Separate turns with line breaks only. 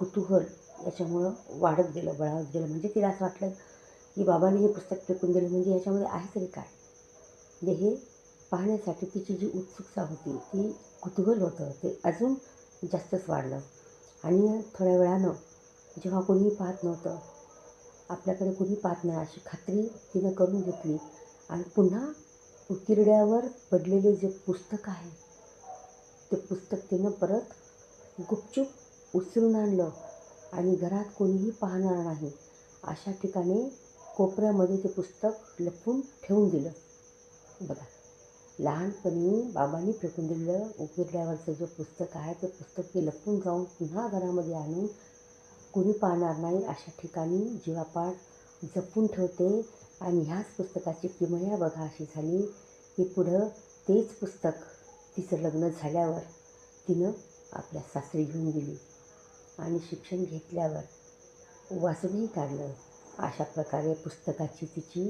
कुतूहल याच्यामुळं वाढत गेलं, बळावत गेलं. म्हणजे तिला असं वाटलं, की बाबांनी हे पुस्तक फेकून दिलं म्हणजे ह्याच्यामध्ये आहे तरी काय? म्हणजे हे पाहण्यासाठी तिची जी उत्सुकता होती, ती कुतूहल होतं, ते अजून जास्तच वाढलं. आणि थोड्या वेळानं जेव्हा कोणीही पाहत नव्हतं, आपल्याकडे कुणी पाहत नाही अशी खात्री तिनं करून घेतली आणि पुन्हा उकिरड्यावर पडलेले जे पुस्तक आहे, ते पुस्तक तिनं परत गुपचूप उचलून आणलं आणि घरात कोणीही पाहणार नाही अशा ठिकाणी कोपऱ्यामध्ये ते पुस्तक लपवून ठेवून दिलं. बघा, लहानपणी बाबांनी फेकून दिलेलं उकिरड्यावरचं जे पुस्तक आहे, ते पुस्तक ती लपवून जाऊन पुन्हा घरामध्ये आणून कुणी पाहणार नाही अशा ठिकाणी जीवापाड जपून ठेवते. आणि ह्याच पुस्तकाची किमया बघा अशी झाली, की पुढं तेच पुस्तक तिचं लग्न झाल्यावर तिनं आपल्या सासरी घेऊन गेली आणि शिक्षण घेतल्यावर वाचूनही काढलं. अशा प्रकारे पुस्तकाची तिची